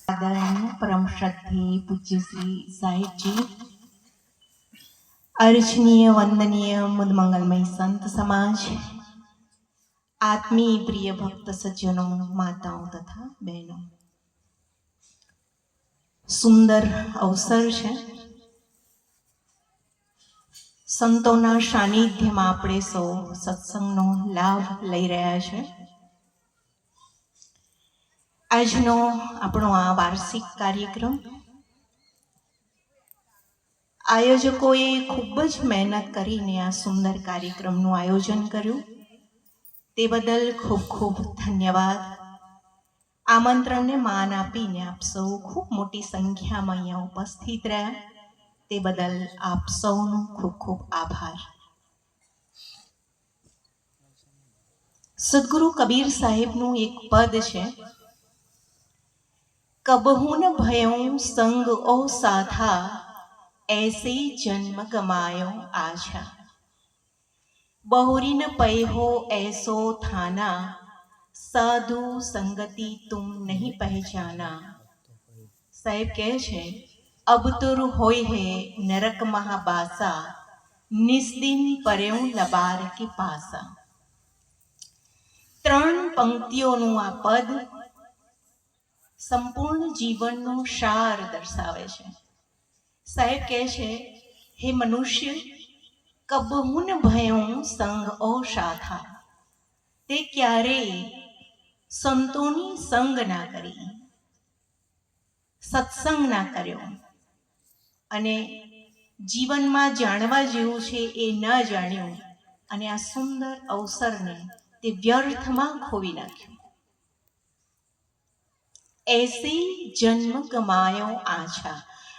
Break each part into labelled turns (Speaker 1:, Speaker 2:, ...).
Speaker 1: आदरणीय परम श्रद्धेय पूज्य श्री साहिब जी, अर्चनीय वंदनीय मुद मंगलमय संत समाज, आत्मीय प्रिय भक्त सज्जनों, माताओं तथा बहनों, सुंदर अवसर है। संतोना सानिध्यमां આપણે સૌ સત્સંગનો લાભ લઈ રહ્યા છે। આજનો આપણો આ વાર્ષિક કાર્યક્રમ આયોજકોએ ખૂબ જ મહેનત કરીને આ સુંદર કાર્યક્રમનું આયોજન કર્યું, તે બદલ ખૂબ ખૂબ ધન્યવાદ। આમંત્રણને માન આપીને આપ સૌ ખૂબ મોટી સંખ્યામાં અહીંયા ઉપસ્થિત રહ્યા, તે બદલ આપ સૌનો ખૂબ ખૂબ આભાર। સદગુરુ કબીર સાહેબનું એક પદ છે, કબહુ ન ભયો સંગ ઓ સાધા, ऐसे जन्म गमायो आशा, बहुरी न पहो ऐसो थाना, साधु संगति तुम नहीं पहचाना। साहेब કહે છે, अब तुर होय है नरक महाबासा, निस्दिन पर्यों लबार के पासा। ત્રણ પંક્તિઓનું આ પદ સંપૂર્ણ જીવનનો સાર દર્શાવે છે। સાહેબ કહે છે, હે મનુષ્ય, કબહુ ન ભયો સંગ ઓ સાધા, તે ક્યારેય સંતોની સંગ ના કરી, સત્સંગ ના કર્યો, અને જીવનમાં જાણવા જેવું છે એ ન જાણ્યું, અને આ સુંદર અવસરને તે વ્યર્થમાં ખોવી નાખ્યું। ऐसे जन्म गमायो आशा,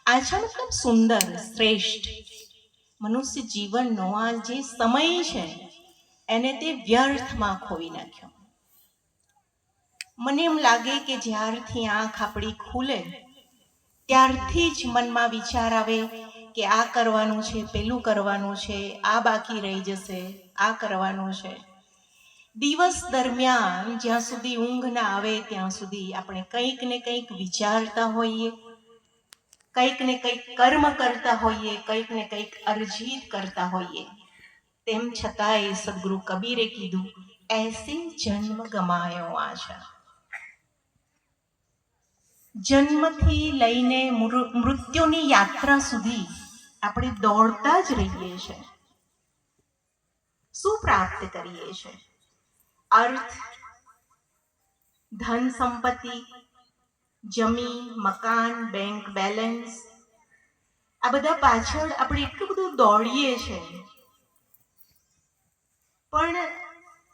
Speaker 1: આછા મતલબ સુંદર, શ્રેષ્ઠ। મનુષ્ય જીવનનો આ જે સમય છે એને તે વ્યર્થમાં ખોવી નાખ્યો। મને એમ લાગે કે જ્યારથી આંખ આપણી ખુલે ત્યારથી જ મનમાં વિચાર આવે કે આ કરવાનું છે, પેલું કરવાનું છે, આ બાકી રહી જશે, આ કરવાનું છે। દિવસ દરમિયાન જ્યાં સુધી ઊંઘ ના આવે ત્યાં સુધી આપણે કંઈક ને કંઈક વિચારતા હોઈએ, કંઈક ને કંઈક કર્મ કરતા હોઈએ, કંઈક ને કંઈક અર્જિત કરતા હોઈએ। તેમ છતાંય સદગુરુ કબીરે કીધું, ऐसे जन्म गमायो आशा। જન્મથી લઈને મૃત્યુની યાત્રા સુધી આપણે દોડતા જ રહીએ છીએ। શું પ્રાપ્ત કરીએ છીએ? અર્થ, ધન સંપત્તિ, જમીન, મકાન, બેંક બેલેન્સ, આ બધા પાછળ આપણે એટલું બધું દોડીએ છીએ। પણ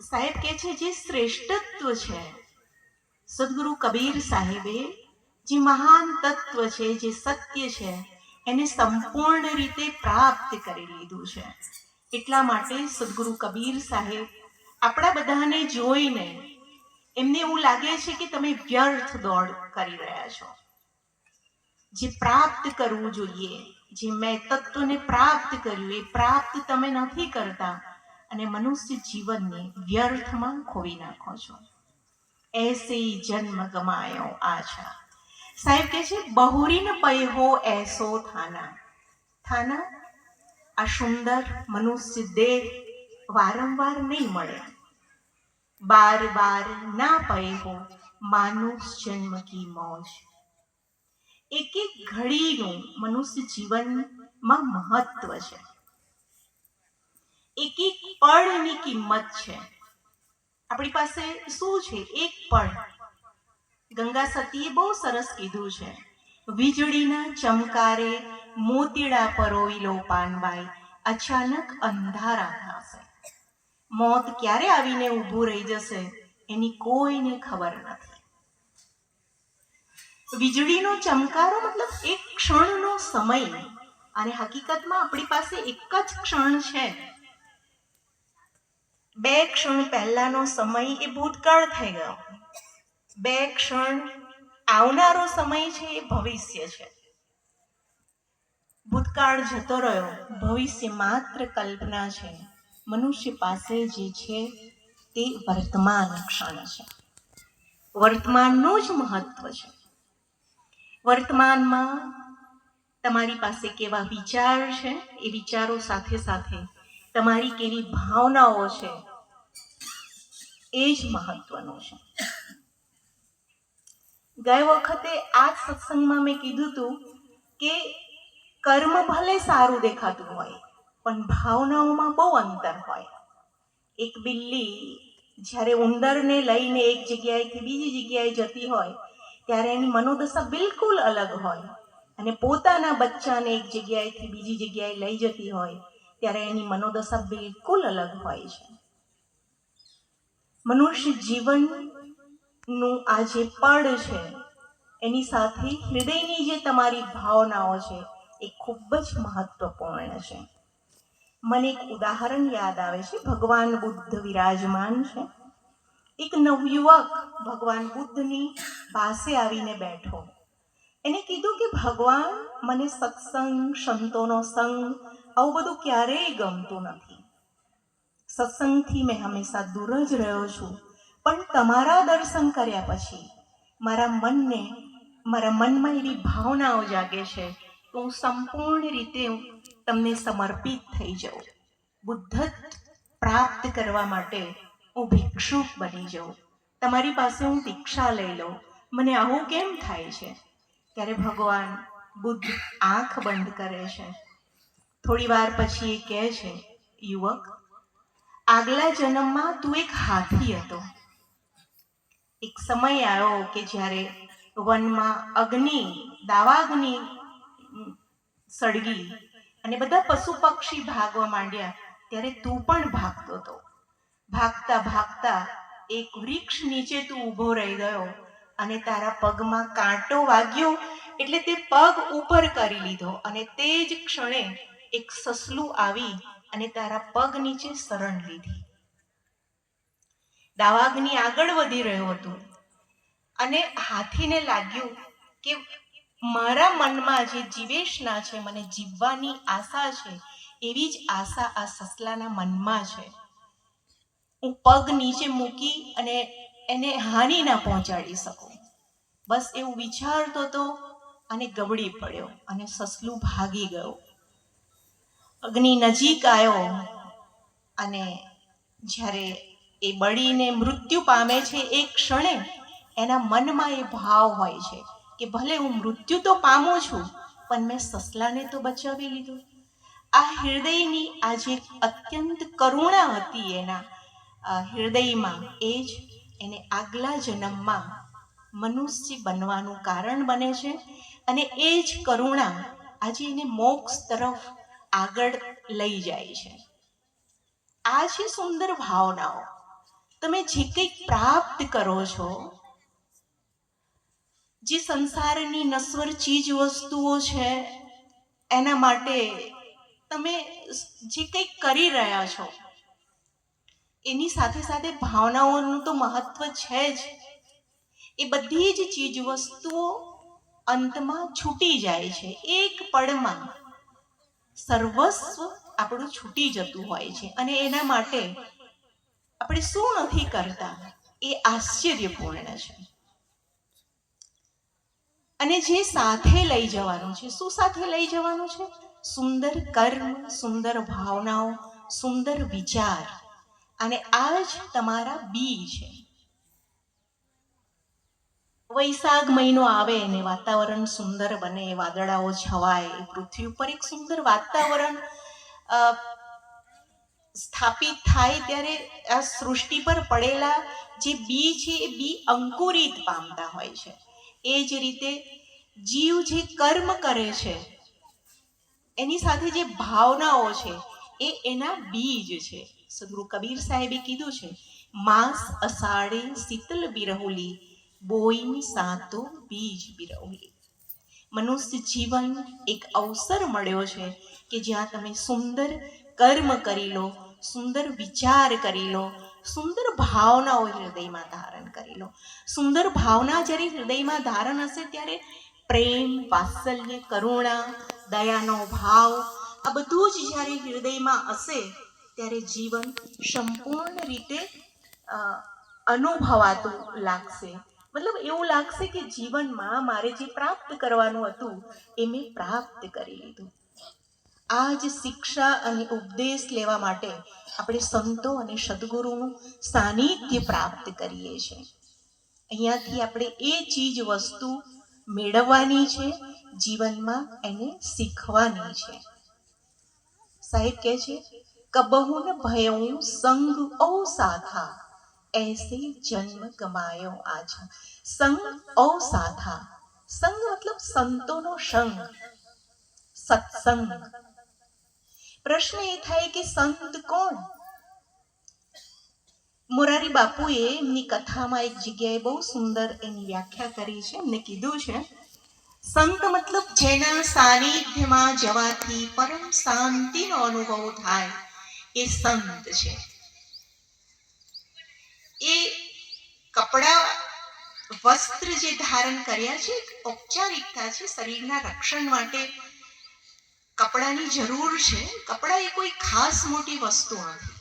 Speaker 1: સાહેબ કહે છે, જે શ્રેષ્ઠત્વ છે, સદગુરુ કબીર સાહેબે જે મહાન તત્વ છે, જે સત્ય છે, એને સંપૂર્ણ રીતે પ્રાપ્ત કરી લીધું છે। એટલા માટે સદગુરુ કબીર સાહેબ આપણા બધાને જોઈને એમને એવું લાગે છે કે તમે વ્યર્થ દોડ કરી રહ્યા છો। જે પ્રાપ્ત કરવું જોઈએ, જે મેં તત્વને પ્રાપ્ત કર્યું, એ પ્રાપ્ત તમે નથી કરતા અને મનુષ્ય જીવનને વ્યર્થમાં ખોવી નાખો છો। ऐसे जन्म गमायो आशा। સાહેબ કહે છે, બહુરી ન પૈહો એસો થાના। થાના, આ સુંદર મનુષ્ય દેહ વારંવાર નહીં મળે। બાર બાર ના પૈહો માનુષ જન્મ કી મોજ। એક એક ઘડીનું મનુષ્ય જીવનમાં મહત્વ છે, એક એક પળની કિંમત છે। આપણી પાસે શું છે? એક પળ। ગંગા સતીએ બહુ સરસ કીધું છે, વીજળીના ચમકારે મોતીડા પરોવી લો પાનબાઈ, અચાનક અંધારા થશે। મોત ક્યારે આવીને ઊભું રહી જશે એની કોઈને ખબર નથી। વીજળીનો ચમકારો મતલબ એક ક્ષણનો સમય, અને હકીકતમાં આપણી પાસે એક જ ક્ષણ છે। બે ક્ષણ પહેલાનો સમય એ ભૂતકાળ થઈ ગયો, બે ક્ષણ આવનારો સમય છે એ ભવિષ્ય છે। ભૂતકાળ જતો રહ્યો, ભવિષ્ય માત્ર કલ્પના છે। મનુષ્ય પાસે જે છે તે વર્તમાન ક્ષણ છે, વર્તમાનનું જ મહત્વ છે। વર્તમાનમાં તમારી પાસે કેવા વિચાર છે, એ વિચારો સાથે સાથે તમારી કેવી ભાવનાઓ છે, એ જ મહત્વનું છે. ગઈ વખતે આ જ સત્સંગમાં મેં કીધું હતું કે કર્મ ભલે સારું દેખાતું હોય, પણ ભાવનાઓમાં બહુ અંતર હોય. એક બિલ્લી જ્યારે ઉંદરને લઈને એક જગ્યાએથી બીજી જગ્યાએ જતી હોય ત્યારે એની મનોદશા બિલકુલ અલગ હોય, અને પોતાના બચ્ચાને એક જગ્યાએથી બીજી જગ્યાએ લઈ જતી હોય ત્યારે એની મનોદશા બિલકુલ અલગ હોય છે. મનુષ્ય જીવનનું આ જે પળ છે એની સાથે હૃદયની જે તમારી ભાવનાઓ છે એ ખૂબ જ મહત્વપૂર્ણ છે. મને એક ઉદાહરણ યાદ આવે છે. ભગવાન બુદ્ધ વિરાજમાન છે. એક નવયુવક ભગવાન બુદ્ધની પાસે આવીને બેઠો. એને કીધું કે ભગવાન, મને સત્સંગ, સંતોનો સંગ, આવું બધું ક્યારેય ગમતું નથી. સત્સંગથી મેં હંમેશા દૂર જ રહ્યો છું, પણ તમારા દર્શન કર્યા પછી મારા મનમાં એવી ભાવનાઓ જાગે છે કે હું સંપૂર્ણ રીતે તમને સમર્પિત થઈ જાઉં. બુદ્ધત્વ પ્રાપ્ત કરવા માટે હું ભિક્ષુક બની જાઉં. તમારી પાસે હું દીક્ષા લઈ લઉં. મને આવું કેમ થાય છે? ત્યારે ભગવાન બુદ્ધ આંખ બંધ કરે છે. થોડી વાર પછી એ કહે છે, યુવક, આગલા જન્મમાં તું એક હાથી હતો. એક સમય આવ્યો કે જ્યારે વનમાં દાવાગ્નિ સળગી અને બધા પશુ પક્ષી ભાગવા માંડ્યા, ત્યારે તું પણ ભાગતો હતો. ભાગતા ભાગતા એક વૃક્ષ નીચે તું ઊભો રહી ગયો અને તારા પગમાં કાંટો વાગ્યો એટલે તે પગ ઉપર કરી લીધો, અને તે જ ક્ષણે એક સસલું આવી અને તારા પગ નીચે શરણ લીધી. દાવાગ્નિ આગળ વધી રહ્યો હતો અને હાથીને લાગ્યું કે મારા મનમાં જે જીવેશના છે, મને જીવવાની આશા છે, એવી જ આશા આ સસલાના મનમાં છે. હું પગ નીચે મૂકી અને એને હાનિ ના પહોંચાડી શકું. બસ એવું વિચારતો હતો અને ગબડી પડ્યો અને સસલું ભાગી ગયો. અગ્નિ નજીક આવ્યો અને જ્યારે એ બળીને મૃત્યુ પામે છે એ ક્ષણે એના મનમાં એ ભાવ હોય છે કે ભલે હું મૃત્યુ તો પામું છું, પણ મેં સસલાને તો બચાવી લીધું. આ હૃદયની આ જે અત્યંત કરુણા હતી એના હૃદયમાં, એ જ એને આગલા જન્મમાં મનુષ્ય બનવાનું કારણ બને છે. અને એ જ કરુણા આજે એને મોક્ષ તરફ આગળ લઈ જાય છે. આ છે સુંદર ભાવનાઓ. તમે જે કંઈક પ્રાપ્ત કરો છો, જે સંસારની નશ્વર ચીજ વસ્તુઓ છે, એના માટે તમે જે કંઈક કરી રહ્યા છો, એની સાથે સાથે ભાવનાઓનું તો મહત્વ છે જ. એ બધી જ ચીજ વસ્તુઓ અંતમાં છૂટી જાય છે. એક પળમાં સર્વસ્વ આપણું છૂટી જતું હોય છે, અને એના માટે આપણે શું નથી કરતા એ આશ્ચર્યપૂર્ણ છે. અને જે સાથે લઈ જવાનું છે, શું સાથે લઈ જવાનું છે? સુંદર કર્મ, સુંદર ભાવનાઓ, સુંદર વિચાર. અને આ જ તમારા બી છે. વૈશાખ મહિનો આવે અને વાતાવરણ સુંદર બને, વાદળાઓ છવાય, પૃથ્વી ઉપર એક સુંદર વાતાવરણ સ્થાપિત થાય, ત્યારે આ સૃષ્ટિ પર પડેલા જે બી છે એ બી અંકુરિત પામતા હોય છે. એ જ રીતે જીવ જે કર્મ કરે છે, એની સાથે જે ભાવનાઓ છે, એ એના બીજ છે. સદગુરુ કબીર સાહેબે કીધું છે, માસ અષાઢે શીતલ બિરહુલી, બોઈન સાતો બીજ બિરહુલી. મનુષ્ય જીવન એક અવસર મળ્યો છે કે જ્યાં તમે સુંદર કર્મ કરી લો, સુંદર વિચાર કરી લો, સુંદર ભાવનાઓ હૃદયમાં ધારણ કરી લો. સુંદર ભાવના જ્યારે હૃદયમાં ધારણ હશે ત્યારે પ્રેમ, વાત્સલ્ય, કરુણા, દયાનો ભાવ, આ બધું જ જ્યારે હૃદયમાં હશે ત્યારે જીવન સંપૂર્ણ રીતે અનુભવાતું લાગશે. મતલબ એવું લાગશે કે જીવનમાં મારે જે પ્રાપ્ત કરવાનું હતું એ મેં પ્રાપ્ત કરી લીધું. આ જ શિક્ષા અને ઉપદેશ લેવા માટે આપણે સંતો અને સદગુરુનું સાનિધ્ય પ્રાપ્ત કરીએ છીએ. અહીંયાથી આપણે એ ચીજ વસ્તુ મેળવવાની છે, જીવનમાં એને શીખવાની છે. સાહેબ કહે છે, કબહુ ન ભયઉ સંગ ઓ સાથા, ऐसे जन्म गमायो आज. संग ઓ સાથા, સંગ મતલબ સંતોનો સંગ, સત્સંગ. પ્રશ્ન એ થાય કે સંત કોણ? મોરારી બાપુએ એમની કથામાં એક જગ્યાએ બહુ સુંદર એની વ્યાખ્યા કરી છે. એમને કીધું છે, સંત મતલબ જેના સાનિધ્યમાં જવાથી પરમ શાંતિનો અનુભવ થાય એ સંત છે. એ કપડા વસ્ત્ર જે ધારણ કર્યા છે ઔપચારિકતા છે, શરીરના રક્ષણ માટે કપડાની જરૂર છે. કપડા એ કોઈ ખાસ મોટી વસ્તુ નથી.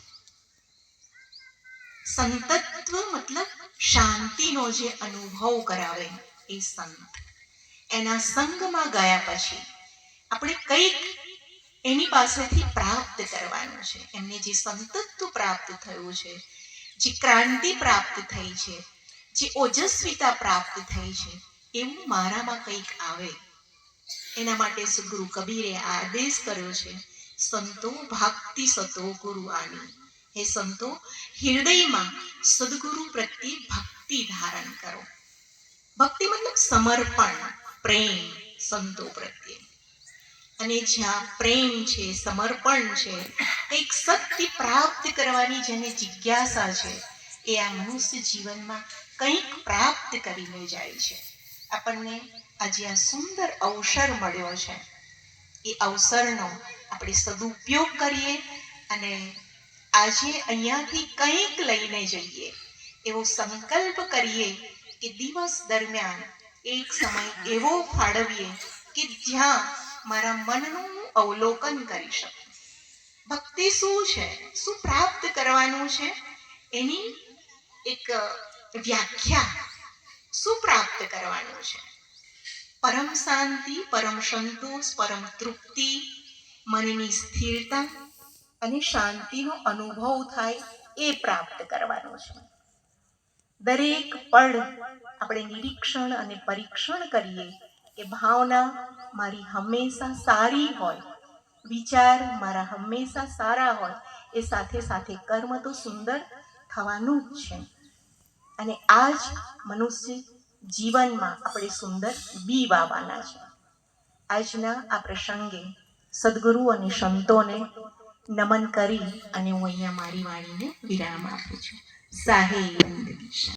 Speaker 1: સંતત્વ મતલબ શાંતિનો જે અનુભવ કરાવે એ સંત. એના સંગમાં ગયા પછી આપણે કંઈક એની પાસેથી પ્રાપ્ત કરવાનું છે. એમને જે સંતત્વ પ્રાપ્ત થયું છે, જે ક્રાંતિ પ્રાપ્ત થઈ છે, જે ઓજસ્વીતા પ્રાપ્ત થઈ છે, એવું મારામાં કંઈક આવે. એના માટે સદગુરુ કબીરે આદેશ કર્યો છે, સંતો ભક્તિ સતો ગુરુ આની. હે સંતો, હૃદયમાં સદગુરુ પ્રત્યે ભક્તિ ધારણ કરો. ભક્તિ મતલબ સમર્પણ, પ્રેમ સંતો પ્રત્યે. અને જ્યાં પ્રેમ છે, સમર્પણ છે, કંઈક સત્ય પ્રાપ્ત કરવાની જેને જિજ્ઞાસા છે, એ આ મનુષ્ય જીવનમાં કંઈક પ્રાપ્ત કરીને જાય છે. આપણને આજે આ સુંદર અવસર મળ્યો છે, એ અવસરનો આપણે સદુપયોગ કરીએ અને આજે અહીંયાથી કંઈક લઈને જઈએ એવો સંકલ્પ કરીએ કે દિવસ દરમિયાન એક સમય એવો ફાળવીએ કે જ્યાં મારા મનનું અવલોકન કરી શકું. ભક્તિ શું છે, શું પ્રાપ્ત કરવાનું છે, એની એક વ્યાખ્યા, શું પ્રાપ્ત કરવાનું છે. પરમ શાંતિ, પરમ સંતોષ, પરમ તૃપ્તિ, મનની સ્થિરતા અને શાંતિનો અનુભવ થાય એ પ્રાપ્ત કરવાનું છે. દરેક પળ આપણે નિરીક્ષણ અને પરીક્ષણ કરીએ કે ભાવના મારી હંમેશા સારી હોય, વિચાર મારા હંમેશા સારા હોય, એ સાથે સાથે કર્મ તો સુંદર થવાનું જ છે. અને આ જ મનુષ્ય જીવનમાં આપણે સુંદર બી વાવવાના છે. આજના આ પ્રસંગે સદગુરુ અને સંતોને નમન કરી અને હું અહીંયા મારી વાણીને વિરામ આપું છું. સાહેબ